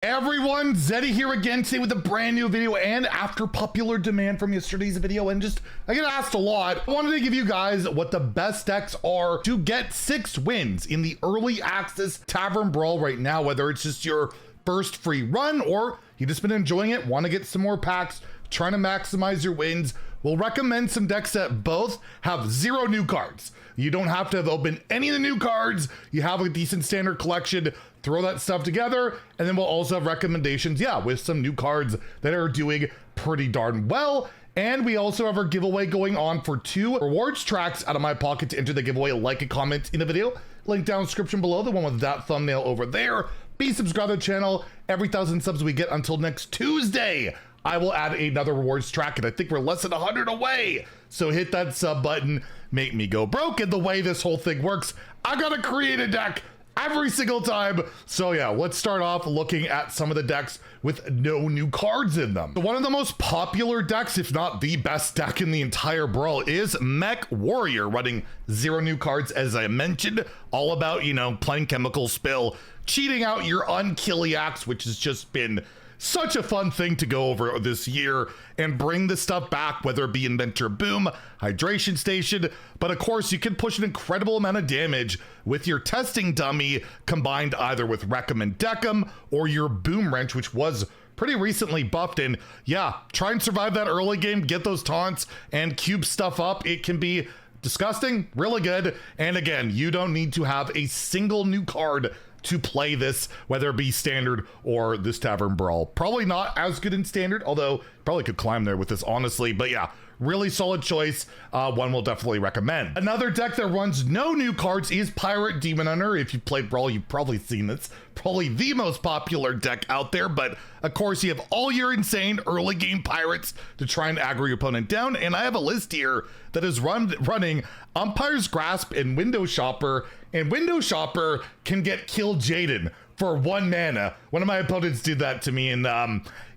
Everyone, Zeddy here again today with a brand new video, and after popular demand from yesterday's video and just I get asked a lot, I wanted to give you guys what the best decks are to get 6 wins in the Early Access Tavern Brawl right now, whether it's just your first free run or you've just been enjoying it, want to get some more packs, trying to maximize your wins. We'll recommend some decks that both have 0 new cards. You don't have to have opened any of the new cards. You have a decent standard collection, throw that stuff together, and then we'll also have recommendations, with some new cards that are doing pretty darn well. And we also have our giveaway going on for 2 rewards tracks out of my pocket. To enter the giveaway, like and comment in the video. Link down in the description below, the one with that thumbnail over there. Be subscribed to the channel. Every 1,000 subs we get until next Tuesday, I will add another rewards track, and I think we're less than 100 away. So hit that sub button, make me go broke. And the way this whole thing works, I gotta create a deck every single time. So yeah, let's start off looking at some of the decks with no new cards in them. So one of the most popular decks, if not the best deck in the entire Brawl, is Mech Warrior, running 0 new cards, as I mentioned. All about, playing Chemical Spill, cheating out your Unkilliacs, which has just been such a fun thing to go over this year and bring the stuff back, whether it be Inventor Boom, Hydration Station, but of course you can push an incredible amount of damage with your testing dummy combined either with Recommend Deckham or your Boom Wrench, which was pretty recently buffed. And yeah, try and survive that early game, get those taunts and cube stuff up. It can be disgusting, really good. And again, you don't need to have a single new card to play this, whether it be standard or this Tavern Brawl. Probably not as good in standard, although probably could climb there with this, honestly. But yeah, really solid choice. One we'll definitely recommend. Another deck that runs no new cards is Pirate Demon Hunter. If you played Brawl, you've probably seen this. Probably the most popular deck out there, but of course you have all your insane early game pirates to try and aggro your opponent down. And I have a list here that is running Umpire's Grasp and Window Shopper, and Window Shopper can get Kill Jaden for 1 mana. One of my opponents did that to me, and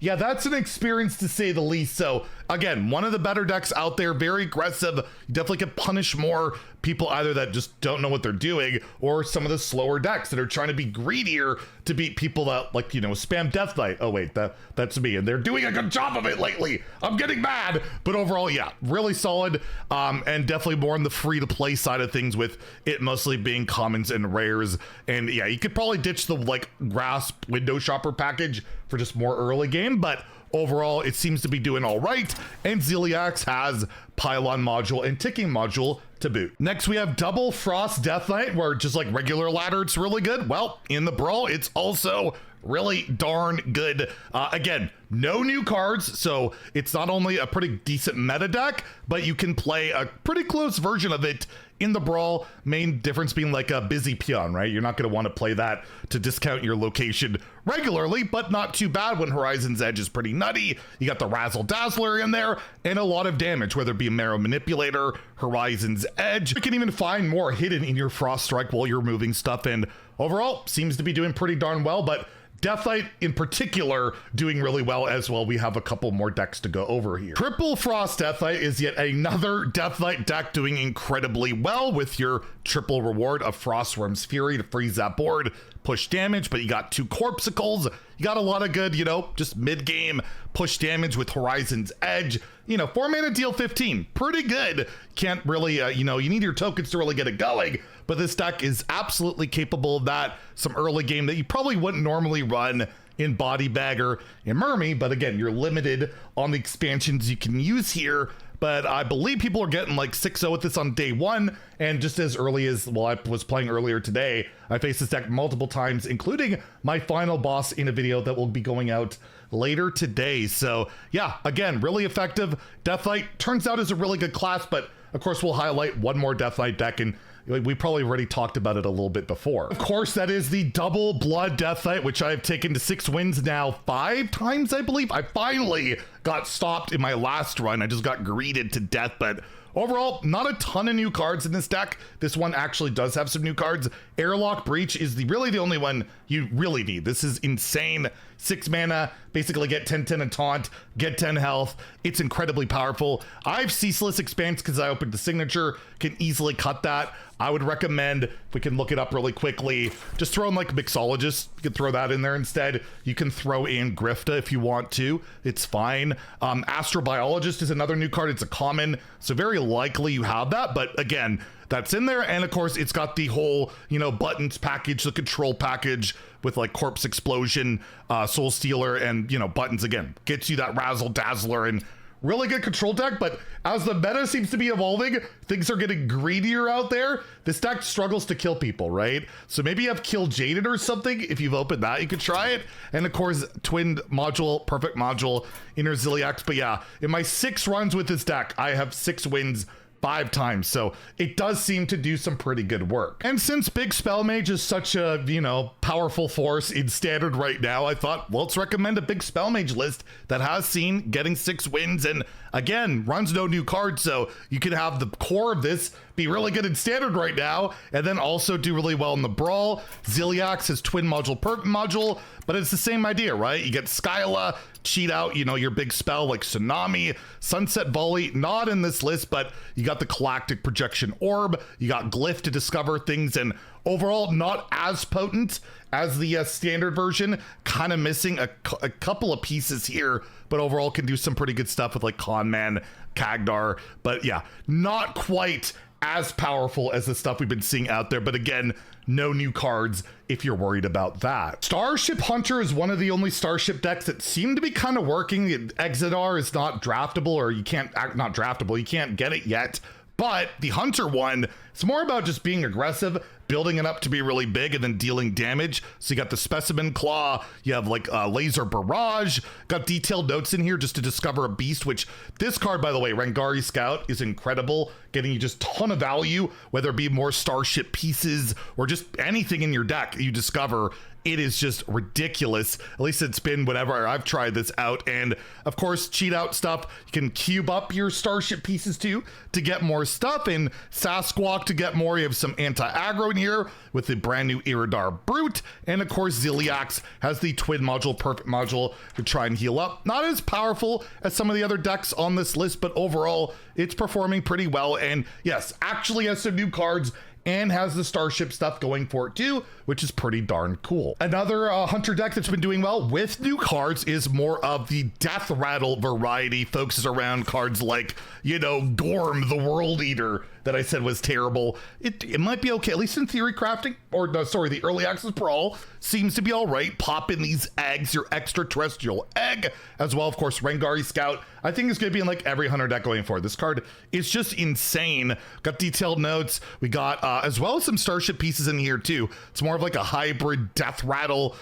yeah, that's an experience to say the least. So again, one of the better decks out there, very aggressive. You definitely can punish more people either that just don't know what they're doing, or some of the slower decks that are trying to be greedier to beat people that, like, spam Death Knight. Oh wait, that's me, and they're doing a good job of it lately. I'm getting mad. But overall, yeah, really solid, and definitely more on the free to play side of things, with it mostly being commons and rares. And yeah, you could probably ditch the Grasp Window Shopper package for just more early game, but overall it seems to be doing all right. And Zeliax has Pylon module and Ticking module to boot. Next we have Double Frost Death Knight, where just like regular ladder it's really good. Well, in the Brawl it's also really darn good. Again, no new cards, so it's not only a pretty decent meta deck, but you can play a pretty close version of it in the Brawl. Main difference being like a busy peon, right? You're not going to want to play that to discount your location regularly, but not too bad when Horizon's Edge is pretty nutty. You got the Razzle Dazzler in there and a lot of damage, whether it be a Marrow Manipulator, Horizon's Edge. You can even find more hidden in your Frost Strike while you're moving stuff, and overall seems to be doing pretty darn well. But Death Knight in particular doing really well as well. We have a couple more decks to go over here. Triple Frost Death Knight is yet another Death Knight deck doing incredibly well with your triple reward of Frostworm's Fury to freeze that board, push damage, but you got 2 Corpuscles. You got a lot of good, just mid-game push damage with Horizon's Edge. 4 mana deal 15, pretty good. Can't really, you need your tokens to really get it going, but this deck is absolutely capable of that. Some early game that you probably wouldn't normally run in Body Bag or in Mermy, but again, you're limited on the expansions you can use here. But I believe people are getting like 6-0 with this on day 1. And just as early as, well, I was playing earlier today, I faced this deck multiple times, including my final boss in a video that will be going out later today. So yeah, again, really effective. Death Knight turns out is a really good class, but of course we'll highlight one more Death Knight deck, and we probably already talked about it a little bit before. Of course, that is the Double Blood Death Knight, which I've taken to 6 wins now 5 times, I believe. I finally got stopped in my last run. I just got greeted to death, but overall, not a ton of new cards in this deck. This one actually does have some new cards. Airlock Breach is really the only one you really need. This is insane. 6 mana, basically get 10/10 and taunt, get 10 health. It's incredibly powerful. I have Ceaseless Expanse because I opened the signature, can easily cut that. I would recommend, if we can look it up really quickly, just throw in like Mixologist. You can throw that in there instead. You can throw in Grifta if you want to. It's fine. Astrobiologist is another new card. It's a common, so very likely you have that. But again, that's in there. And of course, it's got the whole, you know, buttons package, the control package with like Corpse Explosion, Soul Stealer, and, you know, buttons again. Gets you that Razzle Dazzler and really good control deck. But as the meta seems to be evolving, things are getting greedier out there. This deck struggles to kill people, right? So maybe you have Kill Jaded or something. If you've opened that, you could try it. And of course, Twin Module, Perfect Module, Inner Ziliax. But yeah, in my 6 runs with this deck, I have 6 wins 5 times, so it does seem to do some pretty good work. And since Big Spell Mage is such a, you know, powerful force in standard right now, I thought, well, let's recommend a Big Spell Mage list that has seen getting 6 wins, and again, runs no new cards, so you can have the core of this be really good in standard right now, and then also do really well in the Brawl. Ziliax has Twin Module, Perfect Module, but it's the same idea, right? You get Skyla, cheat out, you know, your big spell like Tsunami, Sunset Volley, not in this list, but you got the Galactic Projection Orb, you got Glyph to discover things, and overall not as potent as the standard version, kind of missing a couple of pieces here, but overall can do some pretty good stuff with like Conman, Kagdar, but yeah, not quite as powerful as the stuff we've been seeing out there. But again, no new cards if you're worried about that. Starship Hunter is one of the only Starship decks that seem to be kind of working. Exodar is not draftable, or you can't, not draftable, you can't get it yet. But the Hunter one, it's more about just being aggressive, building it up to be really big, and then dealing damage. So you got the Specimen Claw, you have like Laser Barrage, got detailed notes in here just to discover a beast, which this card, by the way, Rangari Scout, is incredible, getting you just ton of value, whether it be more Starship pieces or just anything in your deck you discover. It is just ridiculous. At least it's been whenever I've tried this out. And of course, cheat out stuff. You can cube up your Starship pieces too to get more stuff. And Sasquatch to get more. You have some anti-aggro in here with the brand new Iridar Brute. And of course, Ziliax has the Twin Module, Perfect Module to try and heal up. Not as powerful as some of the other decks on this list, but overall, it's performing pretty well. And yes, actually has some new cards and has the Starship stuff going for it too, which is pretty darn cool. Another Hunter deck that's been doing well with new cards is more of the Deathrattle variety, focuses around cards like, you know, Gorm, the World Eater, that I said was terrible. It might be okay, at least in theory crafting, or no, sorry, the Early Access Brawl seems to be all right. Pop in these eggs, your extraterrestrial egg, as well, of course, Rangari Scout. I think it's gonna be in like every Hunter deck going forward. This card is just insane. Got detailed notes. We got, as well as some Starship pieces in here too. It's more of like a hybrid Deathrattle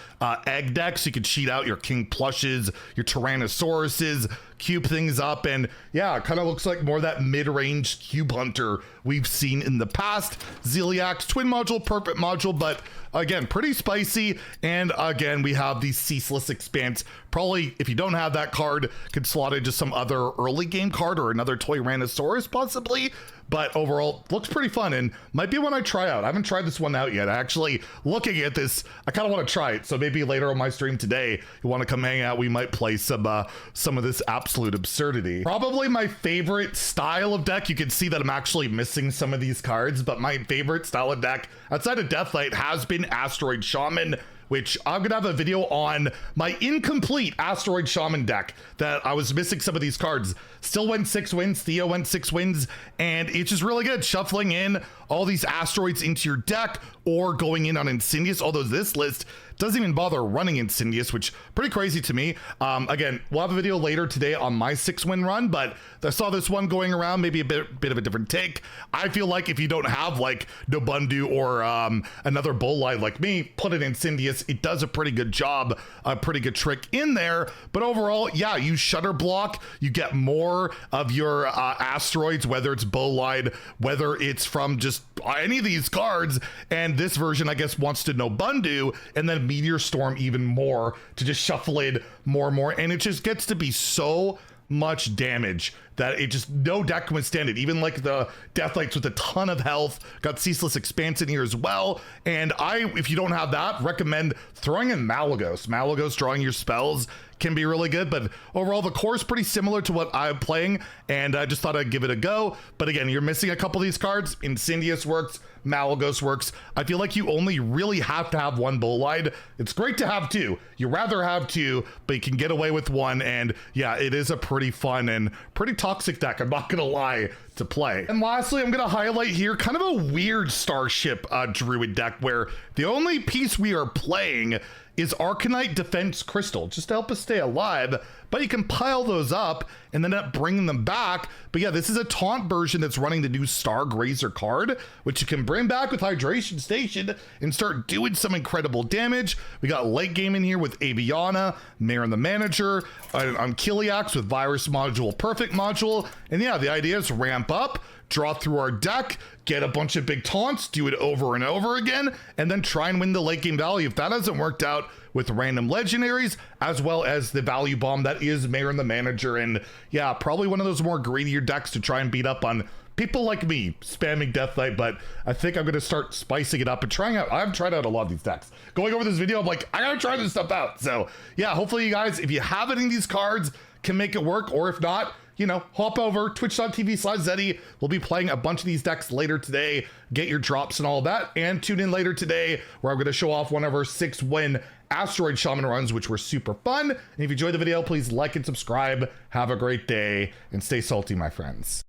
egg deck, so you could cheat out your King Plushes, your Tyrannosauruses, cube things up, and yeah, it kind of looks like more that mid-range cube hunter we've seen in the past. Ziliax, Twin Module, Perfect Module, but again, pretty spicy. And again, we have the Ceaseless Expanse. Probably, if you don't have that card, could slot into some other early game card or another Tyrannosaurus possibly. But overall, looks pretty fun and might be one I try out. I haven't tried this one out yet. Actually, looking at this, I kind of want to try it. So maybe later on my stream today, you want to come hang out, we might play some of this absolute absurdity. Probably my favorite style of deck. You can see that I'm actually missing some of these cards, but my favorite style of deck outside of Deathlight has been Asteroid Shaman, which I'm gonna have a video on my incomplete Asteroid Shaman deck that I was missing some of these cards. Still went 6 wins, Theo went 6 wins, and it's just really good. Shuffling in all these asteroids into your deck or going in on Insidious, although this list doesn't even bother running Insidious, which pretty crazy to me. Again, we'll have a video later today on my 6-win run, but I saw this one going around, maybe a bit of a different take. I feel like if you don't have like Nobundu or another Bolide like me, put it in Insidious. It does a pretty good job, a pretty good trick in there. But overall, yeah, you Shutter Block, you get more of your asteroids, whether it's Bolide, whether it's from just any of these cards. And this version, I guess, wants to Nobundu and then Meteor Storm even more to just shuffle in more and more. And it just gets to be so much damage that it just, no deck can withstand it. Even like the Deathlights with a ton of health, got Ceaseless Expanse in here as well. And if you don't have that, recommend throwing in Malagos. Malagos, drawing your spells, can be really good, but overall the core is pretty similar to what I'm playing, and I just thought I'd give it a go. But again, you're missing a couple of these cards. Insidious works, Malagos works. I feel like you only really have to have one bull line. It's great to have two. You rather have two, but you can get away with one. And yeah, it is a pretty fun and pretty toxic deck, I'm not gonna lie, to play. And lastly, I'm gonna highlight here kind of a weird Starship Druid deck where the only piece we are playing is Arcanite Defense Crystal, just to help us stay alive, but you can pile those up and then end up bringing them back. But yeah, this is a taunt version that's running the new Stargrazer card, which you can bring back with Hydration Station and start doing some incredible damage. We got late game in here with Aviana, Marin the Manager, on Kiliax with Virus Module, Perfect Module. And yeah, the idea is ramp up, draw through our deck, get a bunch of big taunts, do it over and over again, and then try and win the late game value. If that hasn't worked out with random legendaries, as well as the value bomb that is Marin the Manager, and yeah, probably one of those more greedier decks to try and beat up on people like me spamming Death Knight. But I think I'm gonna start spicing it up and trying out. I've tried out a lot of these decks. Going over this video, I'm like, I gotta try this stuff out. So yeah, hopefully you guys, if you have any of these cards, can make it work, or if not, you know, hop over twitch.tv/Zeddy. We'll be playing a bunch of these decks later today. Get your drops and all that, and tune in later today where I'm going to show off one of our 6-win Asteroid Shaman runs, which were super fun. And if you enjoyed the video, please like and subscribe. Have a great day and stay salty, my friends.